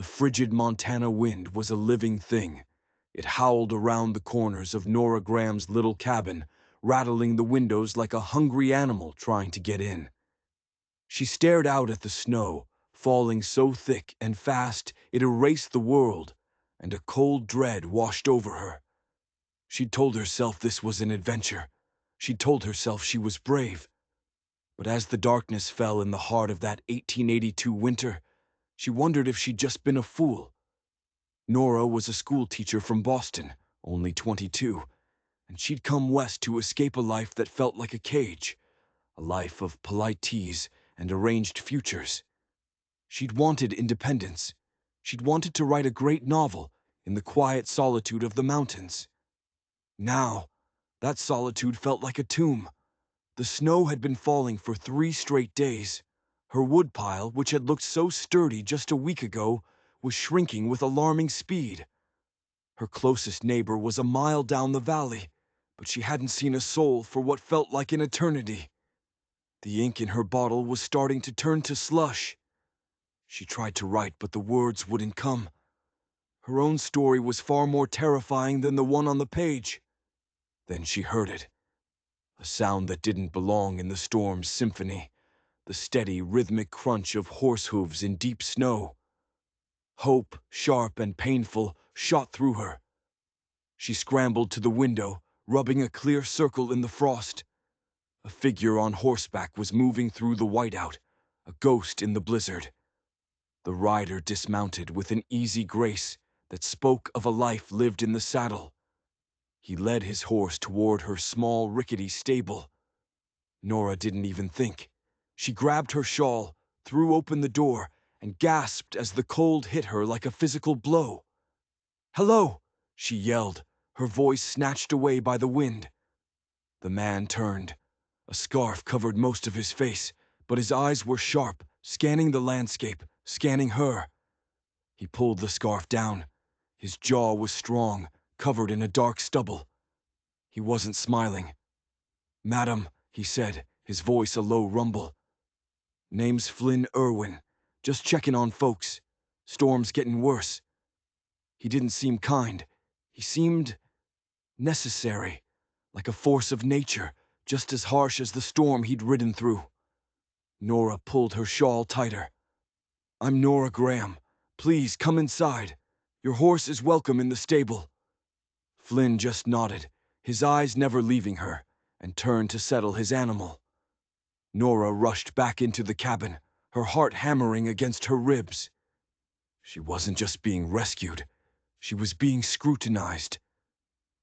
The frigid Montana wind was a living thing. It howled around the corners of Nora Graham's little cabin, rattling the windows like a hungry animal trying to get in. She stared out at the snow, falling so thick and fast it erased the world, and a cold dread washed over her. She'd told herself this was an adventure. She'd told herself she was brave. But as the darkness fell in the heart of that 1882 winter, she wondered if she'd just been a fool. Nora was a school teacher from Boston, only 22, and she'd come west to escape a life that felt like a cage, a life of polite teas and arranged futures. She'd wanted independence. She'd wanted to write a great novel in the quiet solitude of the mountains. Now, that solitude felt like a tomb. The snow had been falling for 3 straight days. Her woodpile, which had looked so sturdy just a week ago, was shrinking with alarming speed. Her closest neighbor was a mile down the valley, but she hadn't seen a soul for what felt like an eternity. The ink in her bottle was starting to turn to slush. She tried to write, but the words wouldn't come. Her own story was far more terrifying than the one on the page. Then she heard it. A sound that didn't belong in the storm's symphony. The steady, rhythmic crunch of horse hooves in deep snow. Hope, sharp and painful, shot through her. She scrambled to the window, rubbing a clear circle in the frost. A figure on horseback was moving through the whiteout, a ghost in the blizzard. The rider dismounted with an easy grace that spoke of a life lived in the saddle. He led his horse toward her small, rickety stable. Nora didn't even think. She grabbed her shawl, threw open the door, and gasped as the cold hit her like a physical blow. "Hello!" she yelled, her voice snatched away by the wind. The man turned. A scarf covered most of his face, but his eyes were sharp, scanning the landscape, scanning her. He pulled the scarf down. His jaw was strong, covered in a dark stubble. He wasn't smiling. "Madam," he said, his voice a low rumble. "Name's Flynn Irwin. Just checking on folks. Storm's getting worse." He didn't seem kind. He seemed necessary, like a force of nature, just as harsh as the storm he'd ridden through. Nora pulled her shawl tighter. "I'm Nora Graham. Please come inside. Your horse is welcome in the stable." Flynn just nodded, his eyes never leaving her, and turned to settle his animal. Nora rushed back into the cabin, her heart hammering against her ribs. She wasn't just being rescued, she was being scrutinized.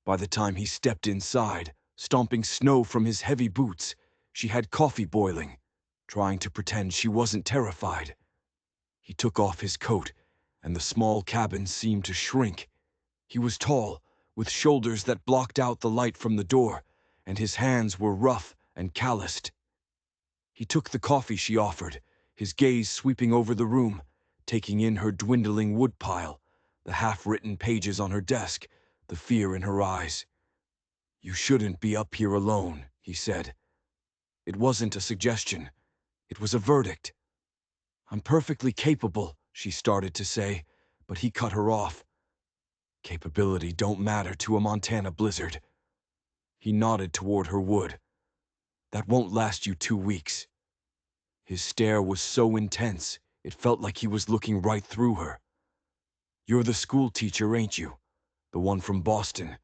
By the time he stepped inside, stomping snow from his heavy boots, she had coffee boiling, trying to pretend she wasn't terrified. He took off his coat, and the small cabin seemed to shrink. He was tall, with shoulders that blocked out the light from the door, and his hands were rough and calloused. He took the coffee she offered, his gaze sweeping over the room, taking in her dwindling woodpile, the half-written pages on her desk, the fear in her eyes. "You shouldn't be up here alone," he said. It wasn't a suggestion. It was a verdict. "I'm perfectly capable," she started to say, but he cut her off. "Capability don't matter to a Montana blizzard." He nodded toward her wood. "That won't last you 2 weeks." His stare was so intense, it felt like he was looking right through her. "You're the school teacher, ain't you? The one from Boston?"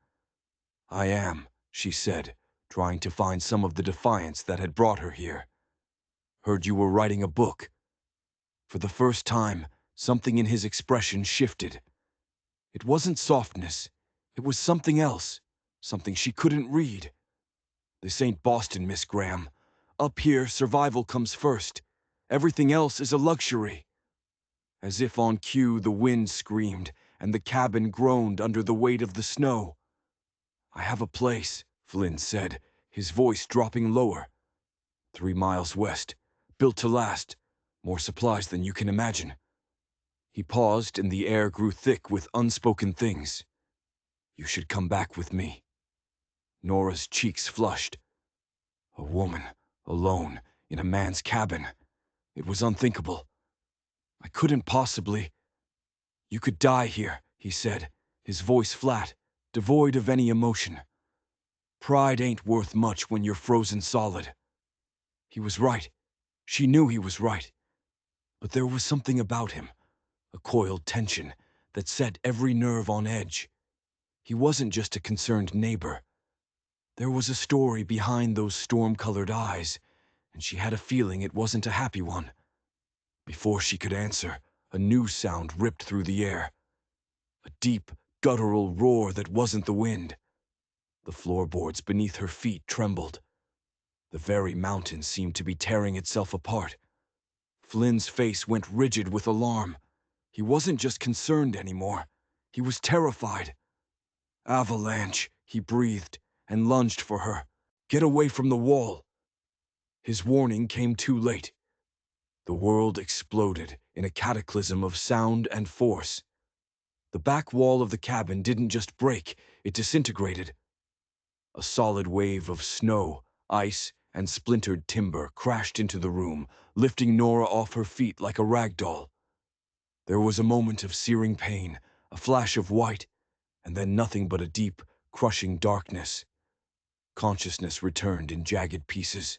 "I am," she said, trying to find some of the defiance that had brought her here. "Heard you were writing a book." For the first time, something in his expression shifted. It wasn't softness. It was something else, something she couldn't read. "This ain't Boston, Miss Graham. Up here, survival comes first. Everything else is a luxury." As if on cue, the wind screamed, and the cabin groaned under the weight of the snow. "I have a place," Flynn said, his voice dropping lower. 3 miles west, built to last, more supplies than you can imagine." He paused, and the air grew thick with unspoken things. "You should come back with me." Nora's cheeks flushed. A woman, alone, in a man's cabin. It was unthinkable. "I couldn't possibly." You could die here, he said, his voice flat, devoid of any emotion. Pride ain't worth much when you're frozen solid. He was right. She knew he was right. But there was something about him, a coiled tension, that set every nerve on edge. He wasn't just a concerned neighbor. There was a story behind those storm-colored eyes, and she had a feeling it wasn't a happy one. Before she could answer, a new sound ripped through the air. A deep, guttural roar that wasn't the wind. The floorboards beneath her feet trembled. The very mountain seemed to be tearing itself apart. Flynn's face went rigid with alarm. He wasn't just concerned anymore. He was terrified. "Avalanche," he breathed, and lunged for her. "Get away from the wall." His warning came too late. The world exploded in a cataclysm of sound and force. The back wall of the cabin didn't just break, it disintegrated. A solid wave of snow, ice, and splintered timber crashed into the room, lifting Nora off her feet like a rag doll. There was a moment of searing pain, a flash of white, and then nothing but a deep, crushing darkness. Consciousness returned in jagged pieces,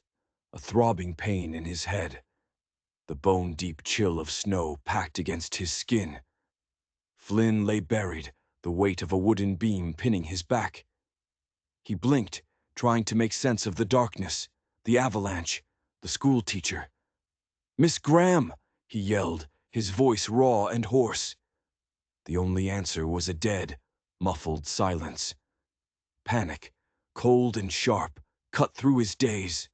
a throbbing pain in his head. The bone-deep chill of snow packed against his skin. Flynn lay buried, the weight of a wooden beam pinning his back. He blinked, trying to make sense of the darkness, the avalanche, the schoolteacher. "Miss Graham!" he yelled, his voice raw and hoarse. The only answer was a dead, muffled silence. Panic, cold and sharp, cut through his daze.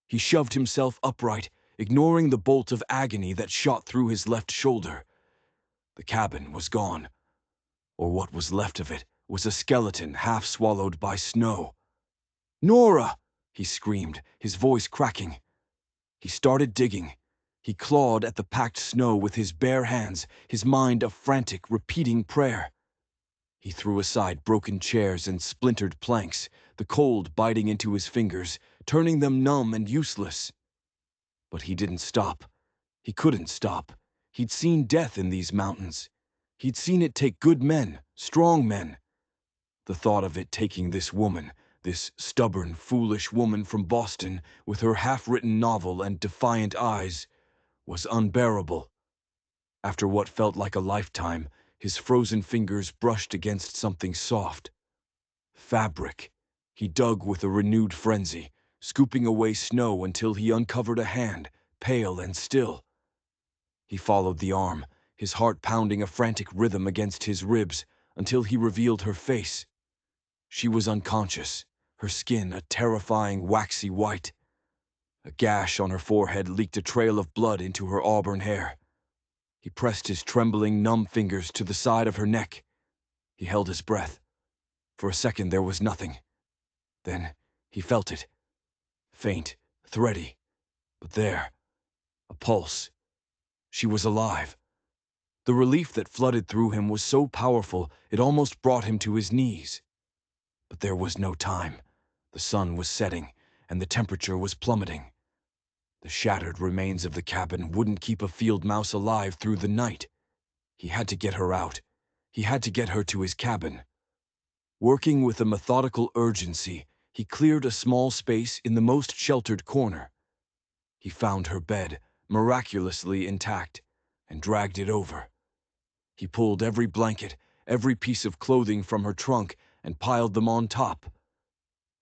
He shoved himself upright, ignoring the bolt of agony that shot through his left shoulder. The cabin was gone, or what was left of it was a skeleton half swallowed by snow. "Nora!" he screamed, his voice cracking. He started digging. He clawed at the packed snow with his bare hands, his mind a frantic, repeating prayer. He threw aside broken chairs and splintered planks, the cold biting into his fingers, turning them numb and useless. But he didn't stop. He couldn't stop. He'd seen death in these mountains. He'd seen it take good men, strong men. The thought of it taking this woman, this stubborn, foolish woman from Boston, with her half-written novel and defiant eyes, was unbearable. After what felt like a lifetime, his frozen fingers brushed against something soft. Fabric. He dug with a renewed frenzy, scooping away snow until he uncovered a hand, pale and still. He followed the arm, his heart pounding a frantic rhythm against his ribs, until he revealed her face. She was unconscious, her skin a terrifying waxy white. A gash on her forehead leaked a trail of blood into her auburn hair. He pressed his trembling, numb fingers to the side of her neck. He held his breath. For a second there was nothing. Then he felt it. Faint, thready. But there. A pulse. She was alive. The relief that flooded through him was so powerful it almost brought him to his knees. But there was no time. The sun was setting, and the temperature was plummeting. The shattered remains of the cabin wouldn't keep a field mouse alive through the night. He had to get her out. He had to get her to his cabin. Working with a methodical urgency, he cleared a small space in the most sheltered corner. He found her bed, miraculously intact, and dragged it over. He pulled every blanket, every piece of clothing from her trunk, and piled them on top.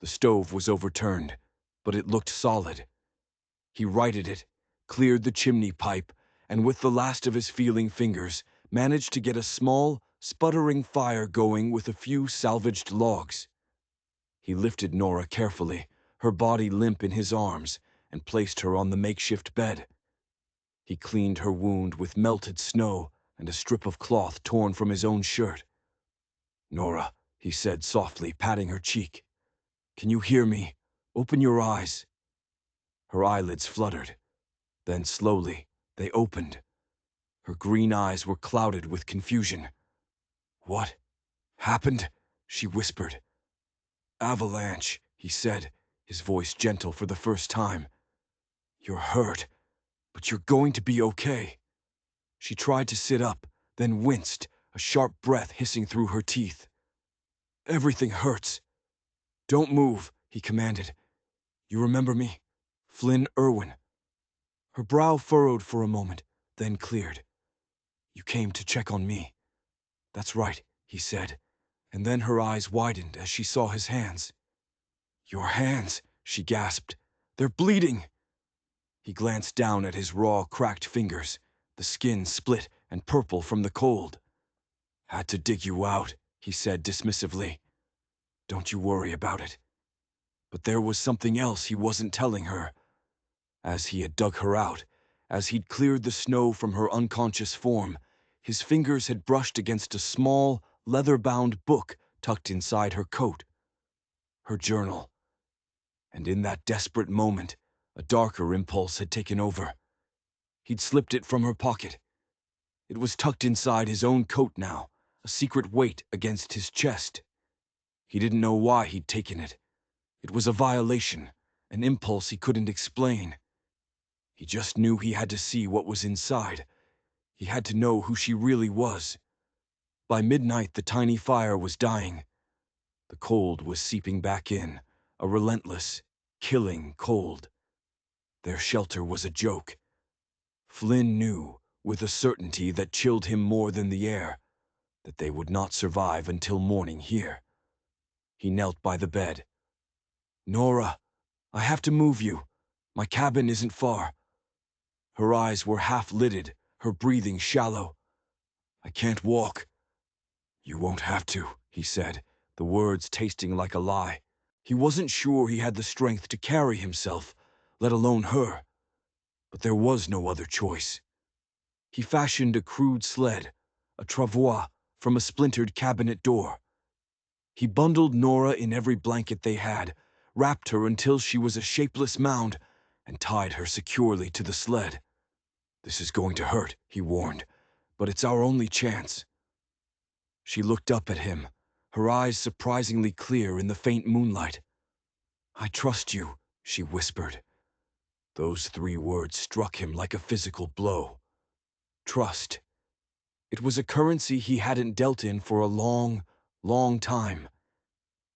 The stove was overturned, but it looked solid. He righted it, cleared the chimney pipe, and with the last of his feeling fingers, managed to get a small, sputtering fire going with a few salvaged logs. He lifted Nora carefully, her body limp in his arms, and placed her on the makeshift bed. He cleaned her wound with melted snow and a strip of cloth torn from his own shirt. "Nora," he said softly, patting her cheek. "Can you hear me? Open your eyes." Her eyelids fluttered. Then slowly, they opened. Her green eyes were clouded with confusion. "What happened?" she whispered. "Avalanche," he said, his voice gentle for the first time. "You're hurt, but you're going to be okay." She tried to sit up, then winced, a sharp breath hissing through her teeth. "Everything hurts." "Don't move," he commanded. "You remember me? Flynn Irwin." Her brow furrowed for a moment, then cleared. "You came to check on me." "That's right," he said, and then her eyes widened as she saw his hands. "Your hands," she gasped. "They're bleeding." He glanced down at his raw, cracked fingers, the skin split and purple from the cold. "Had to dig you out," he said dismissively. "Don't you worry about it." But there was something else he wasn't telling her. As he had dug her out, as he'd cleared the snow from her unconscious form, his fingers had brushed against a small, leather-bound book tucked inside her coat. Her journal. And in that desperate moment, a darker impulse had taken over. He'd slipped it from her pocket. It was tucked inside his own coat now, a secret weight against his chest. He didn't know why he'd taken it. It was a violation, an impulse he couldn't explain. He just knew he had to see what was inside. He had to know who she really was. By midnight, the tiny fire was dying. The cold was seeping back in, a relentless, killing cold. Their shelter was a joke. Flynn knew, with a certainty that chilled him more than the air, that they would not survive until morning here. He knelt by the bed. "Nora, I have to move you. My cabin isn't far." Her eyes were half-lidded, her breathing shallow. "I can't walk." "You won't have to," he said, the words tasting like a lie. He wasn't sure he had the strength to carry himself, let alone her. But there was no other choice. He fashioned a crude sled, a travois, from a splintered cabinet door. He bundled Nora in every blanket they had, wrapped her until she was a shapeless mound, and tied her securely to the sled. "This is going to hurt," he warned, "but it's our only chance." She looked up at him, her eyes surprisingly clear in the faint moonlight. "I trust you," she whispered. Those 3 words struck him like a physical blow. Trust. It was a currency he hadn't dealt in for a long, long time.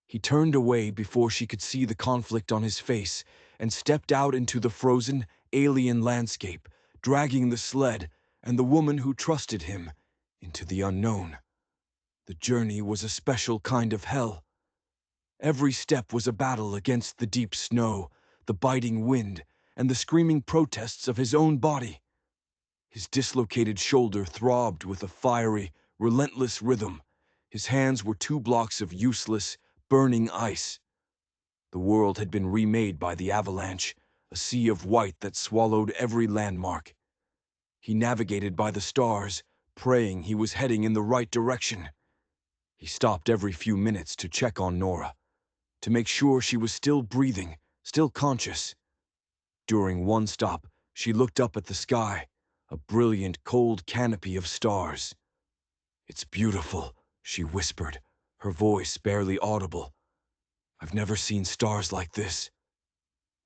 He turned away before she could see the conflict on his face and stepped out into the frozen, alien landscape, dragging the sled and the woman who trusted him into the unknown. The journey was a special kind of hell. Every step was a battle against the deep snow, the biting wind, and the screaming protests of his own body. His dislocated shoulder throbbed with a fiery, relentless rhythm. His hands were 2 blocks of useless, burning ice. The world had been remade by the Avalanche, a sea of white that swallowed every landmark. He navigated by the stars, praying he was heading in the right direction. He stopped every few minutes to check on Nora, to make sure she was still breathing, still conscious. During one stop, she looked up at the sky, a brilliant, cold canopy of stars. "It's beautiful," she whispered, her voice barely audible. "I've never seen stars like this."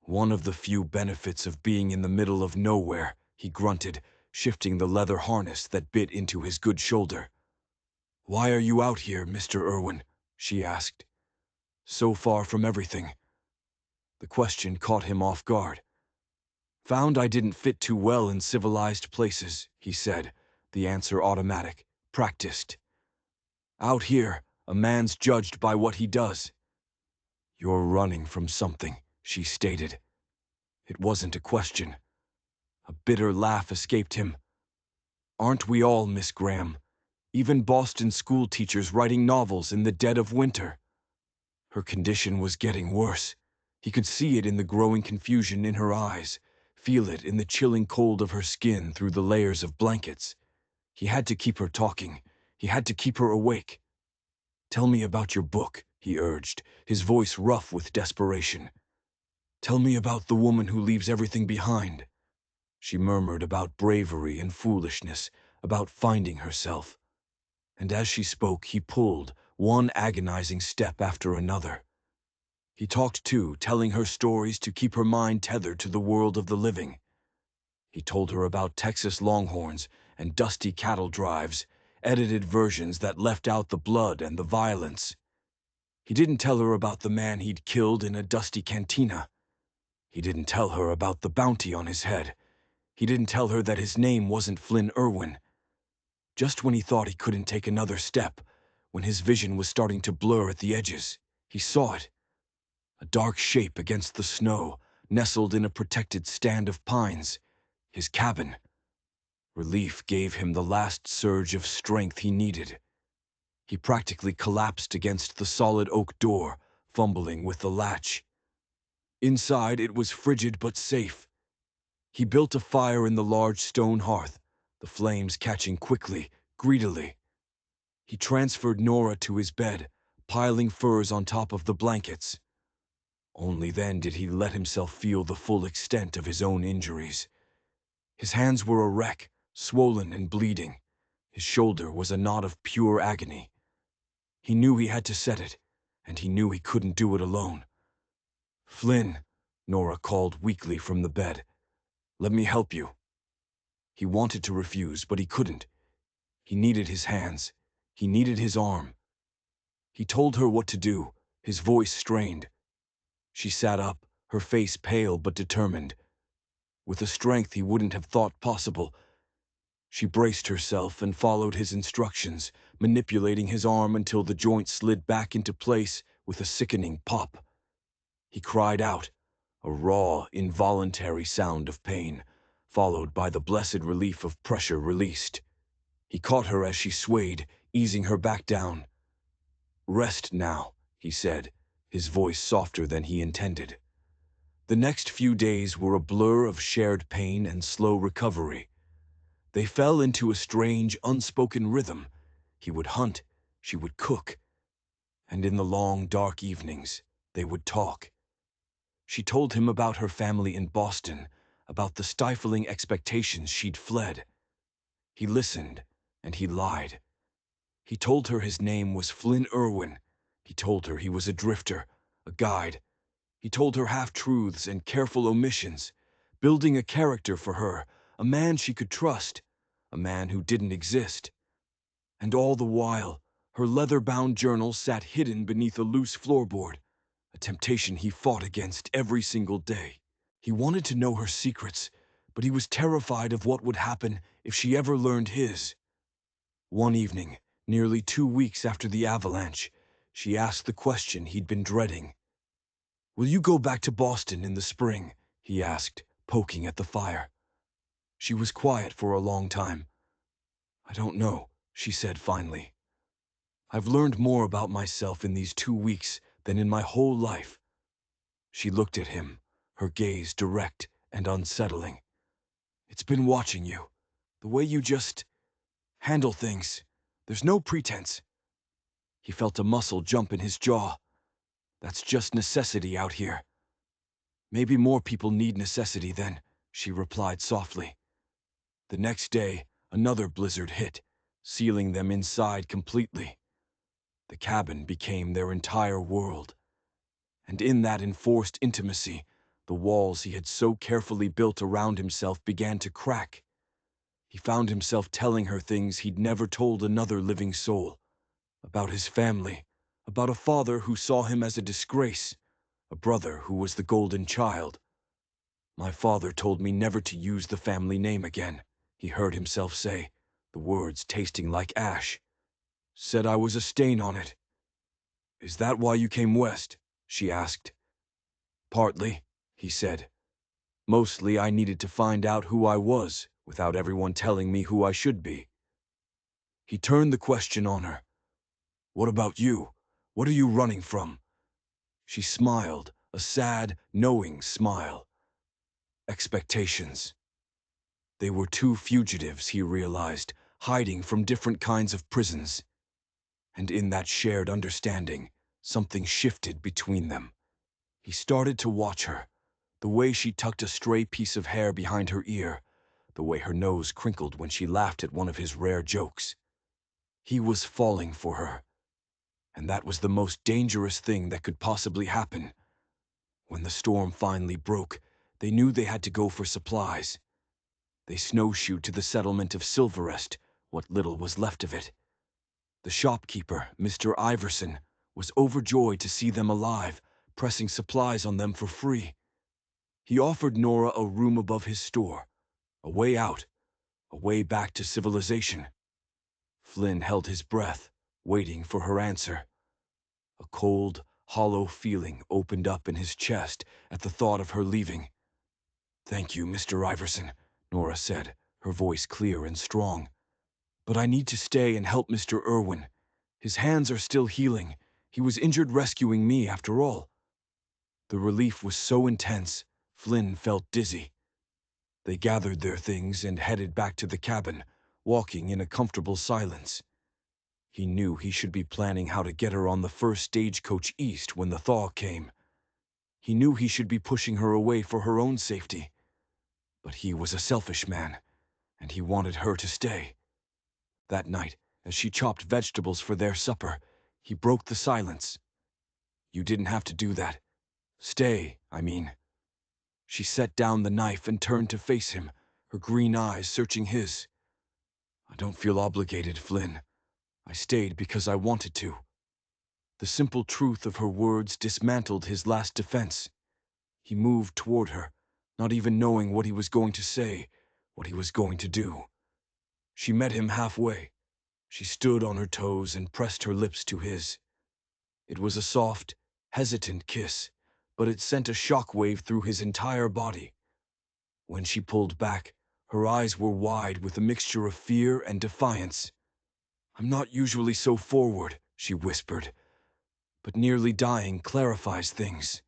"One of the few benefits of being in the middle of nowhere," he grunted, shifting the leather harness that bit into his good shoulder. "Why are you out here, Mr. Irwin?" she asked. "So far from everything." The question caught him off guard. "Found I didn't fit too well in civilized places," he said, the answer automatic, practiced. "Out here, a man's judged by what he does." "You're running from something," she stated. It wasn't a question. A bitter laugh escaped him. "Aren't we all, Miss Graham? Even Boston school teachers writing novels in the dead of winter." Her condition was getting worse. He could see it in the growing confusion in her eyes, feel it in the chilling cold of her skin through the layers of blankets. He had to keep her talking. He had to keep her awake. "Tell me about your book," he urged, his voice rough with desperation. "Tell me about the woman who leaves everything behind." She murmured about bravery and foolishness, about finding herself. And as she spoke, he pulled, one agonizing step after another. He talked too, telling her stories to keep her mind tethered to the world of the living. He told her about Texas longhorns and dusty cattle drives, edited versions that left out the blood and the violence. He didn't tell her about the man he'd killed in a dusty cantina. He didn't tell her about the bounty on his head. He didn't tell her that his name wasn't Flynn Irwin. Just when he thought he couldn't take another step, when his vision was starting to blur at the edges, he saw it. A dark shape against the snow, nestled in a protected stand of pines. His cabin. Relief gave him the last surge of strength he needed. He practically collapsed against the solid oak door, fumbling with the latch. Inside, it was frigid but safe. He built a fire in the large stone hearth, the flames catching quickly, greedily. He transferred Nora to his bed, piling furs on top of the blankets. Only then did he let himself feel the full extent of his own injuries. His hands were a wreck, swollen and bleeding. His shoulder was a knot of pure agony. He knew he had to set it, and he knew he couldn't do it alone. "Flynn," Nora called weakly from the bed. "Let me help you." He wanted to refuse, but he couldn't. He needed his hands. He needed his arm. He told her what to do, his voice strained. She sat up, her face pale but determined. With a strength he wouldn't have thought possible. She braced herself and followed his instructions, manipulating his arm until the joint slid back into place with a sickening pop. He cried out, a raw, involuntary sound of pain, followed by the blessed relief of pressure released. He caught her as she swayed, easing her back down. "Rest now," he said, his voice softer than he intended. The next few days were a blur of shared pain and slow recovery. They fell into a strange, unspoken rhythm. He would hunt, she would cook, and in the long, dark evenings, they would talk. She told him about her family in Boston, about the stifling expectations she'd fled. He listened, and he lied. He told her his name was Flynn Irwin. He told her he was a drifter, a guide. He told her half-truths and careful omissions, building a character for her, a man she could trust, a man who didn't exist. And all the while, her leather-bound journal sat hidden beneath a loose floorboard, a temptation he fought against every single day. He wanted to know her secrets, but he was terrified of what would happen if she ever learned his. One evening, nearly 2 weeks after the avalanche, she asked the question he'd been dreading. "Will you go back to Boston in the spring?" he asked, poking at the fire. She was quiet for a long time. "I don't know," she said finally. "I've learned more about myself in these 2 weeks than in my whole life." She looked at him, her gaze direct and unsettling. "It's been watching you, the way you just handle things. There's no pretense." He felt a muscle jump in his jaw. "That's just necessity out here." "Maybe more people need necessity then," she replied softly. The next day, another blizzard hit, sealing them inside completely. The cabin became their entire world. And in that enforced intimacy, the walls he had so carefully built around himself began to crack. He found himself telling her things he'd never told another living soul. About his family, about a father who saw him as a disgrace, a brother who was the golden child. "My father told me never to use the family name again," he heard himself say, the words tasting like ash. "Said I was a stain on it." "Is that why you came west?" she asked. "Partly," he said. "Mostly I needed to find out who I was without everyone telling me who I should be." He turned the question on her. "What about you? What are you running from?" She smiled, a sad, knowing smile. Expectations. They were two fugitives, he realized, hiding from different kinds of prisons. And in that shared understanding, something shifted between them. He started to watch her, the way she tucked a stray piece of hair behind her ear, the way her nose crinkled when she laughed at one of his rare jokes. He was falling for her, and that was the most dangerous thing that could possibly happen. When the storm finally broke, they knew they had to go for supplies. They snowshoed to the settlement of Silverest, what little was left of it. The shopkeeper, Mr. Iverson, was overjoyed to see them alive, pressing supplies on them for free. He offered Nora a room above his store, a way out, a way back to civilization. Flynn held his breath, waiting for her answer. A cold, hollow feeling opened up in his chest at the thought of her leaving. "Thank you, Mr. Iverson," Nora said, her voice clear and strong. "But I need to stay and help Mr. Irwin. His hands are still healing. He was injured rescuing me, after all." The relief was so intense, Flynn felt dizzy. They gathered their things and headed back to the cabin, walking in a comfortable silence. He knew he should be planning how to get her on the first stagecoach east when the thaw came. He knew he should be pushing her away for her own safety. But he was a selfish man, and he wanted her to stay. That night, as she chopped vegetables for their supper, he broke the silence. "You didn't have to do that. Stay, I mean." She set down the knife and turned to face him, her green eyes searching his. "I don't feel obligated, Flynn. I stayed because I wanted to." The simple truth of her words dismantled his last defense. He moved toward her, not even knowing what he was going to say, what he was going to do. She met him halfway. She stood on her toes and pressed her lips to his. It was a soft, hesitant kiss, but it sent a shockwave through his entire body. When she pulled back, her eyes were wide with a mixture of fear and defiance. "I'm not usually so forward," she whispered, "but nearly dying clarifies things."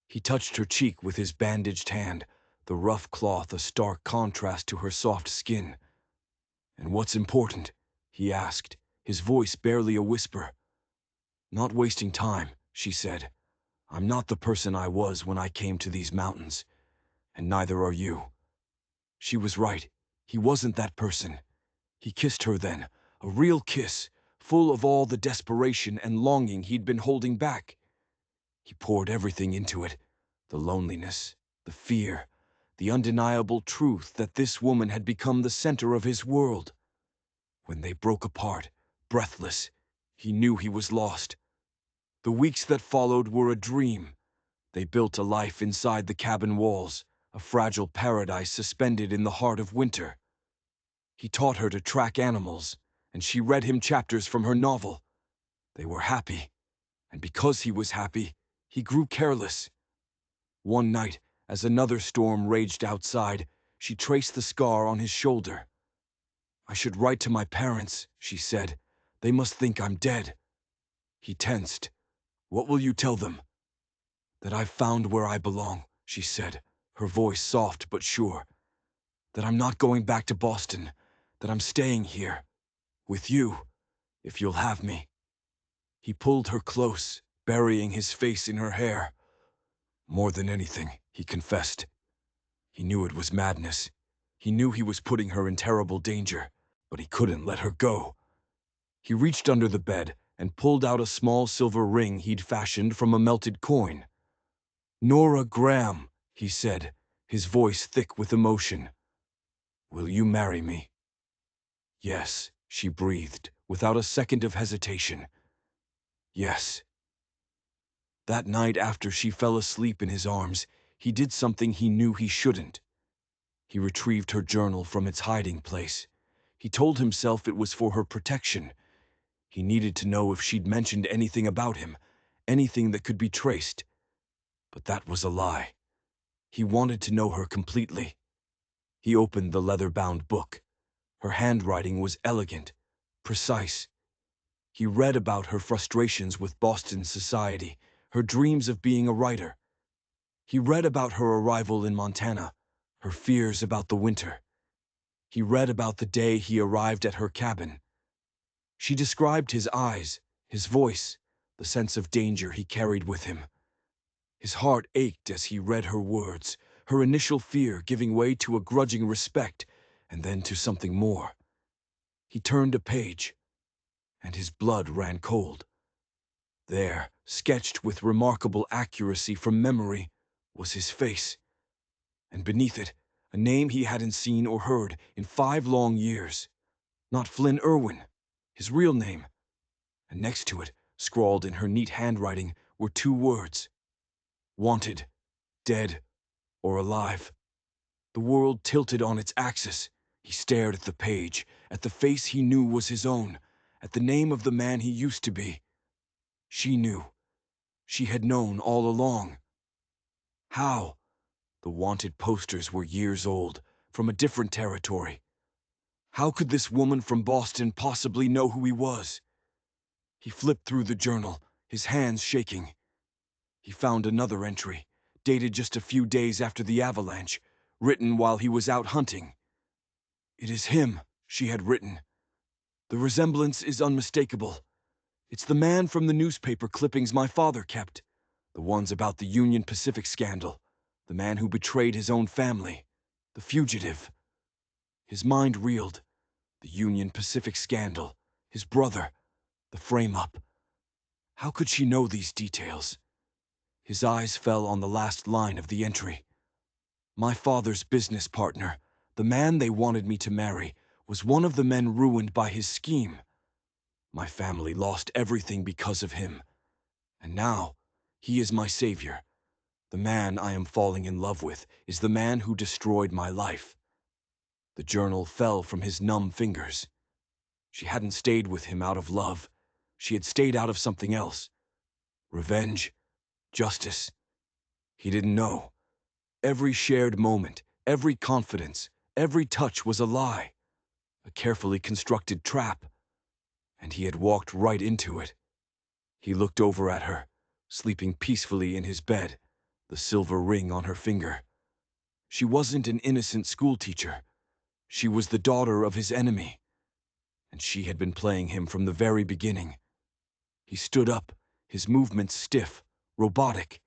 He touched her cheek with his bandaged hand, the rough cloth a stark contrast to her soft skin. "And what's important?" he asked, his voice barely a whisper. "Not wasting time," she said. "I'm not the person I was when I came to these mountains, and neither are you." She was right. He wasn't that person. He kissed her then, a real kiss, full of all the desperation and longing he'd been holding back. He poured everything into it, the loneliness, the fear, the undeniable truth that this woman had become the center of his world. When they broke apart, breathless, he knew he was lost. The weeks that followed were a dream. They built a life inside the cabin walls, a fragile paradise suspended in the heart of winter. He taught her to track animals, and she read him chapters from her novel. They were happy, and because he was happy, he grew careless. One night, as another storm raged outside, she traced the scar on his shoulder. "I should write to my parents," she said. "They must think I'm dead." He tensed. "What will you tell them?" "That I've found where I belong," she said, her voice soft but sure. "That I'm not going back to Boston, that I'm staying here, with you, if you'll have me." He pulled her close, burying his face in her hair. "More than anything," he confessed. He knew it was madness. He knew he was putting her in terrible danger, but he couldn't let her go. He reached under the bed and pulled out a small silver ring he'd fashioned from a melted coin. "Nora Graham," he said, his voice thick with emotion. "Will you marry me?" "Yes," she breathed, without a second of hesitation. "Yes." That night after she fell asleep in his arms, he did something he knew he shouldn't. He retrieved her journal from its hiding place. He told himself it was for her protection. He needed to know if she'd mentioned anything about him, anything that could be traced. But that was a lie. He wanted to know her completely. He opened the leather-bound book. Her handwriting was elegant, precise. He read about her frustrations with Boston society, her dreams of being a writer. He read about her arrival in Montana, her fears about the winter. He read about the day he arrived at her cabin. She described his eyes, his voice, the sense of danger he carried with him. His heart ached as he read her words, her initial fear giving way to a grudging respect, and then to something more. He turned a page, and his blood ran cold. There, sketched with remarkable accuracy from memory, was his face. And beneath it, a name he hadn't seen or heard in 5 long years. Not Flynn Irwin, his real name. And next to it, scrawled in her neat handwriting, were two words: wanted, dead, or alive. The world tilted on its axis. He stared at the page, at the face he knew was his own, at the name of the man he used to be. She knew. She had known all along. How? The wanted posters were years old, from a different territory. How could this woman from Boston possibly know who he was? He flipped through the journal, his hands shaking. He found another entry, dated just a few days after the avalanche, written while he was out hunting. "It is him," she had written. "The resemblance is unmistakable. It's the man from the newspaper clippings my father kept. The ones about the Union Pacific scandal. The man who betrayed his own family. The fugitive." His mind reeled. The Union Pacific scandal. His brother. The frame-up. How could she know these details? His eyes fell on the last line of the entry. "My father's business partner, the man they wanted me to marry, was one of the men ruined by his scheme. My family lost everything because of him. And now, he is my savior. The man I am falling in love with is the man who destroyed my life." The journal fell from his numb fingers. She hadn't stayed with him out of love. She had stayed out of something else. Revenge? Justice? He didn't know. Every shared moment, every confidence, every touch was a lie. A carefully constructed trap. And he had walked right into it. He looked over at her, sleeping peacefully in his bed, the silver ring on her finger. She wasn't an innocent schoolteacher. She was the daughter of his enemy. And she had been playing him from the very beginning. He stood up, his movements stiff, robotic.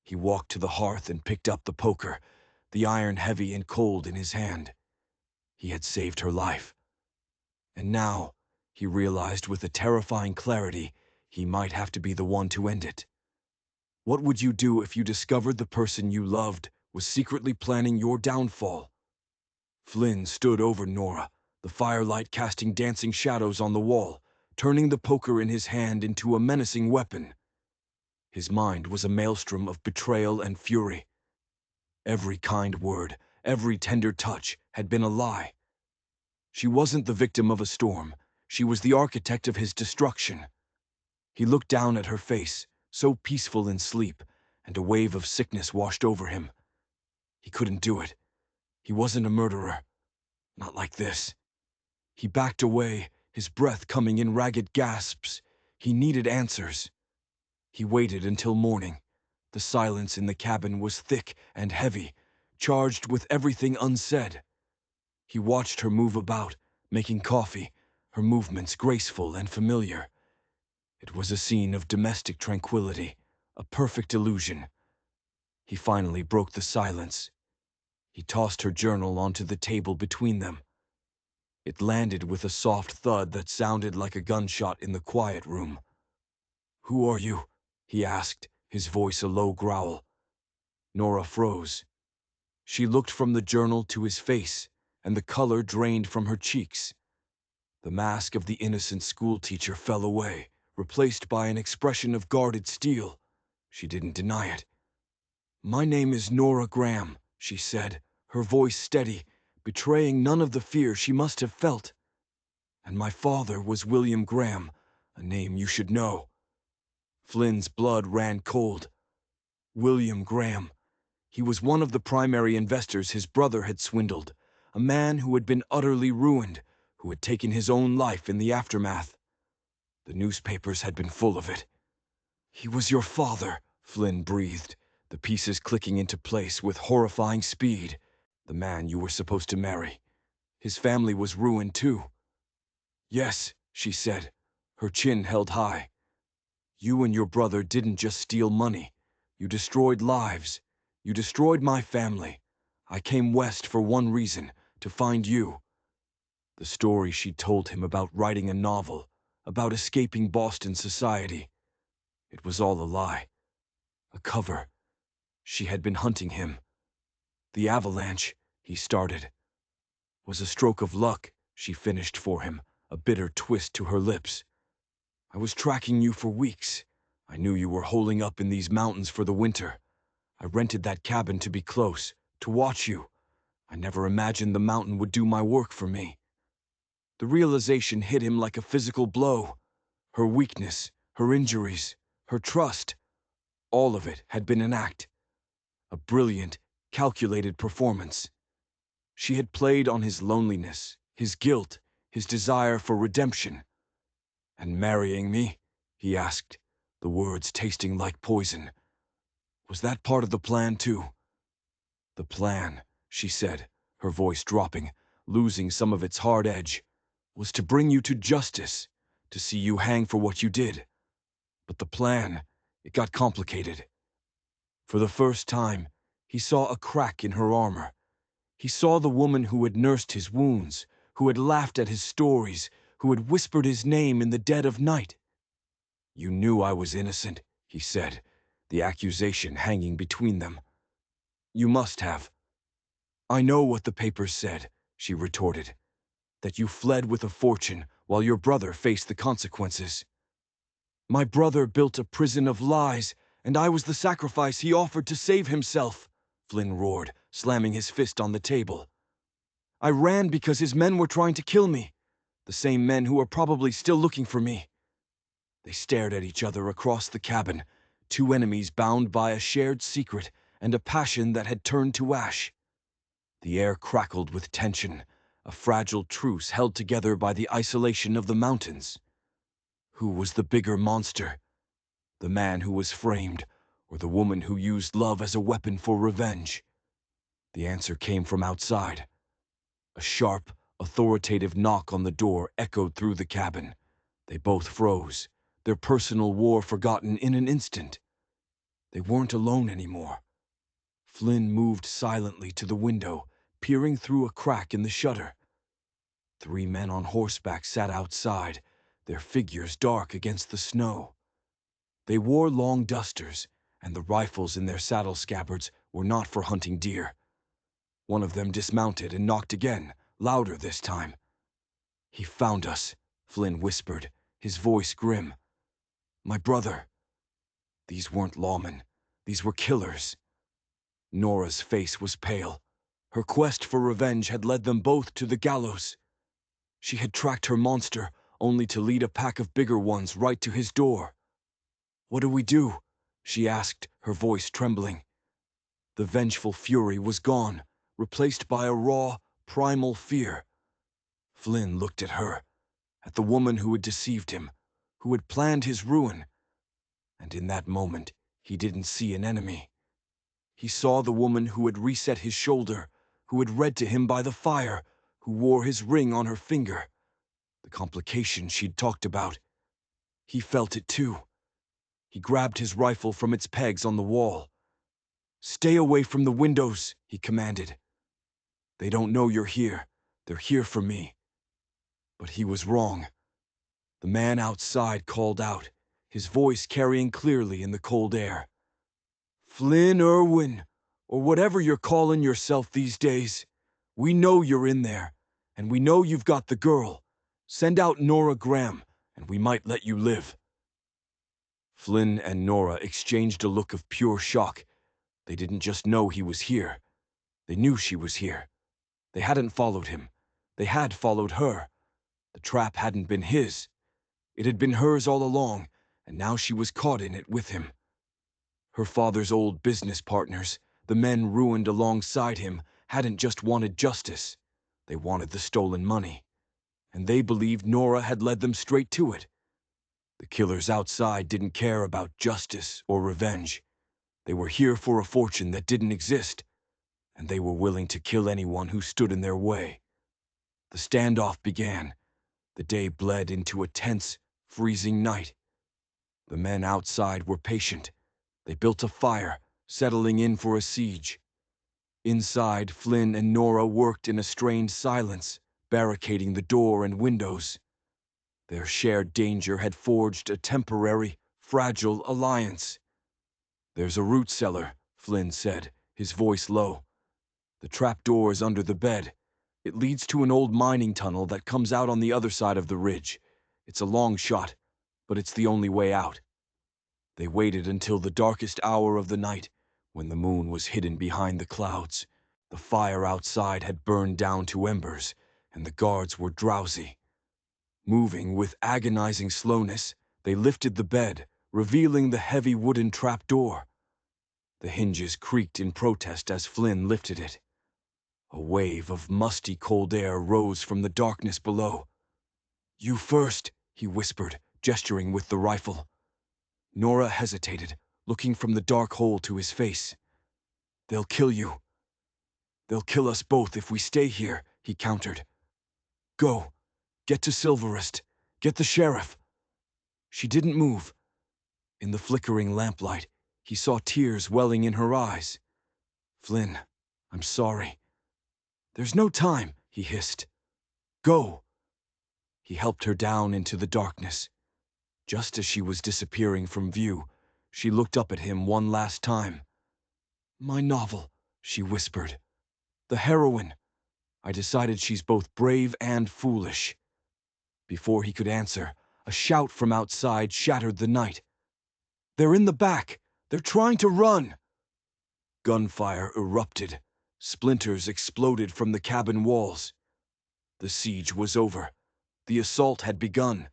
He walked to the hearth and picked up the poker, the iron heavy and cold in his hand. He had saved her life. And now, he realized with a terrifying clarity, he might have to be the one to end it. What would you do if you discovered the person you loved was secretly planning your downfall? Flynn stood over Nora, the firelight casting dancing shadows on the wall, turning the poker in his hand into a menacing weapon. His mind was a maelstrom of betrayal and fury. Every kind word, every tender touch had been a lie. She wasn't the victim of a storm. She was the architect of his destruction. He looked down at her face, so peaceful in sleep, and a wave of sickness washed over him. He couldn't do it. He wasn't a murderer. Not like this. He backed away, his breath coming in ragged gasps. He needed answers. He waited until morning. The silence in the cabin was thick and heavy, charged with everything unsaid. He watched her move about, making coffee, her movements graceful and familiar. It was a scene of domestic tranquility, a perfect illusion. He finally broke the silence. He tossed her journal onto the table between them. It landed with a soft thud that sounded like a gunshot in the quiet room. "Who are you?" he asked, his voice a low growl. Nora froze. She looked from the journal to his face, and the color drained from her cheeks. The mask of the innocent schoolteacher fell away, replaced by an expression of guarded steel. She didn't deny it. "My name is Nora Graham," she said, her voice steady, betraying none of the fear she must have felt. "And my father was William Graham, a name you should know." Flynn's blood ran cold. William Graham. He was one of the primary investors his brother had swindled, a man who had been utterly ruined, who had taken his own life in the aftermath. The newspapers had been full of it. "He was your father," Flynn breathed, the pieces clicking into place with horrifying speed. "The man you were supposed to marry. His family was ruined too." "Yes," she said, her chin held high. "You and your brother didn't just steal money. You destroyed lives. You destroyed my family. I came west for one reason, to find you." The story she told him about writing a novel, about escaping Boston society. It was all a lie. A cover. She had been hunting him. "The avalanche," he started, "was a stroke of luck," she finished for him, a bitter twist to her lips. "I was tracking you for weeks. I knew you were holing up in these mountains for the winter. I rented that cabin to be close, to watch you. I never imagined the mountain would do my work for me." The realization hit him like a physical blow. Her weakness, her injuries, her trust, all of it had been an act. A brilliant, calculated performance. She had played on his loneliness, his guilt, his desire for redemption. "And marrying me?" he asked, the words tasting like poison. "Was that part of the plan, too?" "The plan," she said, her voice dropping, losing some of its hard edge, "was to bring you to justice, to see you hang for what you did. But the plan, it got complicated." For the first time, he saw a crack in her armor. He saw the woman who had nursed his wounds, who had laughed at his stories, who had whispered his name in the dead of night. "You knew I was innocent," he said, the accusation hanging between them. "You must have." "I know what the papers said," she retorted, "that you fled with a fortune while your brother faced the consequences." "My brother built a prison of lies, and I was the sacrifice he offered to save himself," Flynn roared, slamming his fist on the table. "I ran because his men were trying to kill me, the same men who are probably still looking for me." They stared at each other across the cabin, two enemies bound by a shared secret and a passion that had turned to ash. The air crackled with tension, a fragile truce held together by the isolation of the mountains. Who was the bigger monster? The man who was framed, or the woman who used love as a weapon for revenge? The answer came from outside. A sharp, authoritative knock on the door echoed through the cabin. They both froze, their personal war forgotten in an instant. They weren't alone anymore. Flynn moved silently to the window, peering through a crack in the shutter. Three men on horseback sat outside, their figures dark against the snow. They wore long dusters, and the rifles in their saddle scabbards were not for hunting deer. One of them dismounted and knocked again, louder this time. "He found us," Flynn whispered, his voice grim. "My brother." These weren't lawmen. These were killers. Nora's face was pale. Her quest for revenge had led them both to the gallows. She had tracked her monster, only to lead a pack of bigger ones right to his door. "What do we do?" she asked, her voice trembling. The vengeful fury was gone, replaced by a raw, primal fear. Flynn looked at her, at the woman who had deceived him, who had planned his ruin. And in that moment, he didn't see an enemy. He saw the woman who had reset his shoulder, who had read to him by the fire, who wore his ring on her finger. The complication she'd talked about. He felt it too. He grabbed his rifle from its pegs on the wall. "Stay away from the windows," he commanded. "They don't know you're here. They're here for me." But he was wrong. The man outside called out, his voice carrying clearly in the cold air. "Flynn Irwin, or whatever you're calling yourself these days, we know you're in there, and we know you've got the girl. Send out Nora Graham, and we might let you live." Flynn and Nora exchanged a look of pure shock. They didn't just know he was here. They knew she was here. They hadn't followed him. They had followed her. The trap hadn't been his. It had been hers all along, and now she was caught in it with him. Her father's old business partners, the men ruined alongside him, hadn't just wanted justice. They wanted the stolen money. And they believed Nora had led them straight to it. The killers outside didn't care about justice or revenge. They were here for a fortune that didn't exist, and they were willing to kill anyone who stood in their way. The standoff began. The day bled into a tense, freezing night. The men outside were patient. They built a fire, settling in for a siege. Inside, Flynn and Nora worked in a strained silence, barricading the door and windows. Their shared danger had forged a temporary, fragile alliance. "There's a root cellar," Flynn said, his voice low. "The trap door is under the bed. It leads to an old mining tunnel that comes out on the other side of the ridge. It's a long shot, but it's the only way out. They waited until the darkest hour of the night, when the moon was hidden behind the clouds. The fire outside had burned down to embers, and the guards were drowsy. Moving with agonizing slowness, they lifted the bed, revealing the heavy wooden trapdoor. The hinges creaked in protest as Flynn lifted it. A wave of musty cold air rose from the darkness below. "You first," he whispered, gesturing with the rifle. Nora hesitated, looking from the dark hole to his face. "They'll kill you. They'll kill us both if we stay here," he countered. "Go. Get to Silverest. Get the sheriff." She didn't move. In the flickering lamplight, he saw tears welling in her eyes. "Flynn, I'm sorry." "There's no time," he hissed. "Go." He helped her down into the darkness. Just as she was disappearing from view, she looked up at him one last time. "My novel," she whispered. "The heroine. I decided she's both brave and foolish." Before he could answer, a shout from outside shattered the night. "They're in the back! They're trying to run!" Gunfire erupted. Splinters exploded from the cabin walls. The siege was over. The assault had begun.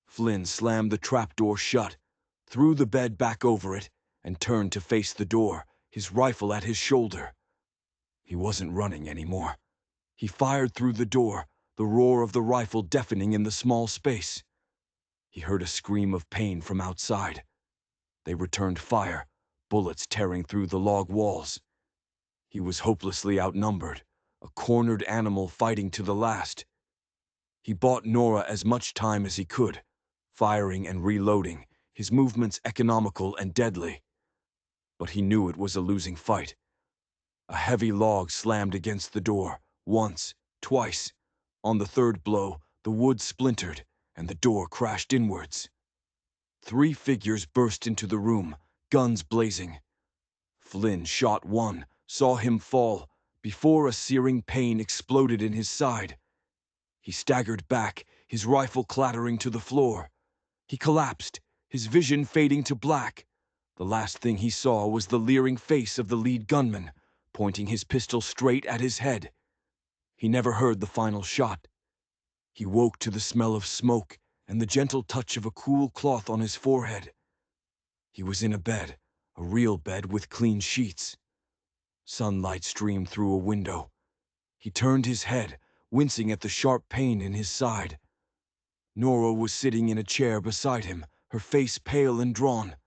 Flynn slammed the trapdoor shut, threw the bed back over it, and turned to face the door, his rifle at his shoulder. He wasn't running anymore. He fired through the door, the roar of the rifle deafening in the small space. He heard a scream of pain from outside. They returned fire, bullets tearing through the log walls. He was hopelessly outnumbered, a cornered animal fighting to the last. He bought Nora as much time as he could, firing and reloading, his movements economical and deadly. But he knew it was a losing fight. A heavy log slammed against the door, once, twice. On the third blow, the wood splintered, and the door crashed inwards. 3 figures burst into the room, guns blazing. Flynn shot one, saw him fall, before a searing pain exploded in his side. He staggered back, his rifle clattering to the floor. He collapsed, his vision fading to black. The last thing he saw was the leering face of the lead gunman, pointing his pistol straight at his head. He never heard the final shot. He woke to the smell of smoke and the gentle touch of a cool cloth on his forehead. He was in a bed, a real bed with clean sheets. Sunlight streamed through a window. He turned his head, wincing at the sharp pain in his side. Nora was sitting in a chair beside him, her face pale and drawn.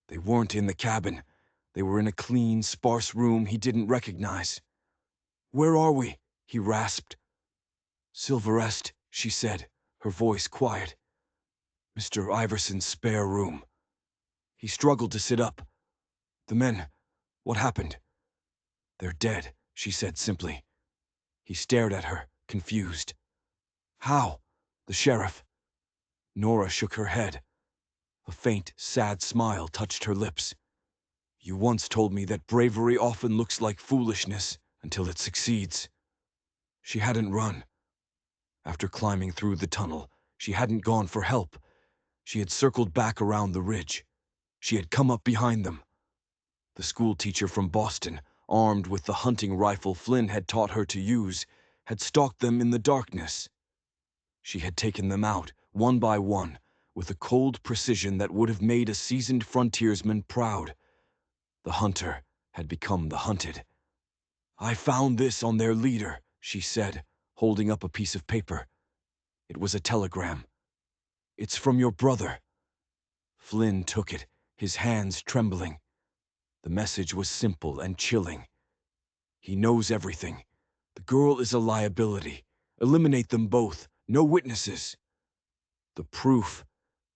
They weren't in the cabin. They were in a clean, sparse room he didn't recognize. "Where are we?" he rasped. "Silverest," she said, her voice quiet. "Mr. Iverson's spare room." He struggled to sit up. "The men, what happened?" "They're dead," she said simply. He stared at her, confused. "How? The sheriff?" Nora shook her head. A faint, sad smile touched her lips. "You once told me that bravery often looks like foolishness until it succeeds." She hadn't run. After climbing through the tunnel, she hadn't gone for help. She had circled back around the ridge. She had come up behind them. The schoolteacher from Boston, armed with the hunting rifle Flynn had taught her to use, had stalked them in the darkness. She had taken them out, one by one, with a cold precision that would have made a seasoned frontiersman proud. The hunter had become the hunted. "I found this on their leader," she said, holding up a piece of paper. It was a telegram. "It's from your brother." Flynn took it, his hands trembling. The message was simple and chilling. "He knows everything. The girl is a liability. Eliminate them both. No witnesses." The proof,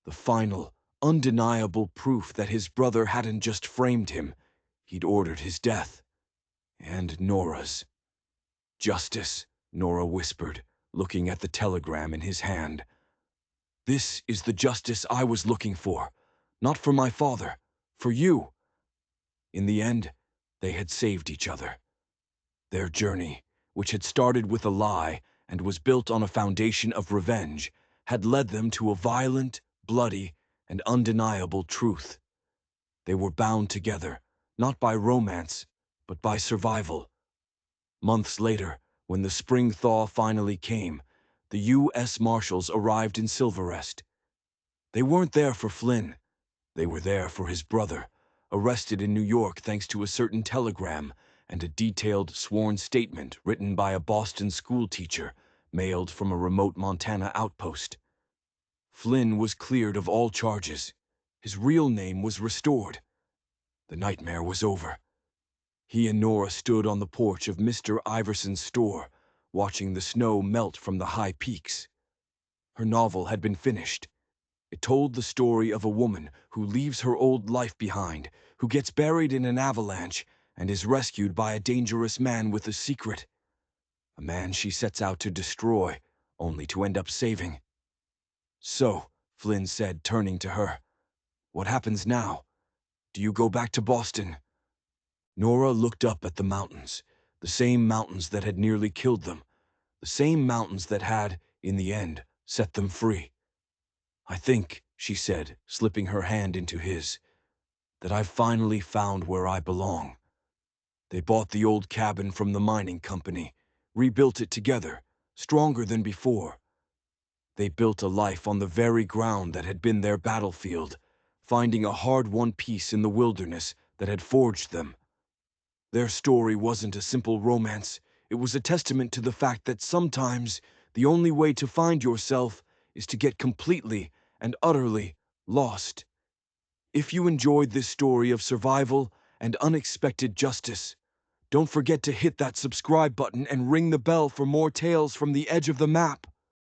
the final, undeniable proof that his brother hadn't just framed him, he'd ordered his death. And Nora's. "Justice," Nora whispered, looking at the telegram in his hand. "This is the justice I was looking for. Not for my father. For you." In the end, they had saved each other. Their journey which had started with a lie and was built on a foundation of revenge, had led them to a violent, bloody, and undeniable truth. They were bound together, not by romance, but by survival. Months later, when the spring thaw finally came, the U.S. Marshals arrived in Silverest. They weren't there for Flynn. They were there for his brother, arrested in New York thanks to a certain telegram and a detailed sworn statement written by a Boston schoolteacher, mailed from a remote Montana outpost. Flynn was cleared of all charges. His real name was restored. The nightmare was over. He and Nora stood on the porch of Mr. Iverson's store, watching the snow melt from the high peaks. Her novel had been finished. It told the story of a woman who leaves her old life behind, who gets buried in an avalanche, and is rescued by a dangerous man with a secret. A man she sets out to destroy, only to end up saving. "So," Flynn said, turning to her, "what happens now? Do you go back to Boston?" Nora looked up at the mountains, the same mountains that had nearly killed them, the same mountains that had, in the end, set them free. "I think," she said, slipping her hand into his, "that I've finally found where I belong." They bought the old cabin from the mining company, rebuilt it together, stronger than before. They built a life on the very ground that had been their battlefield, finding a hard-won peace in the wilderness that had forged them. Their story wasn't a simple romance. It was a testament to the fact that sometimes the only way to find yourself is to get completely and utterly lost. If you enjoyed this story of survival and unexpected justice, don't forget to hit that subscribe button and ring the bell for more tales from the edge of the map.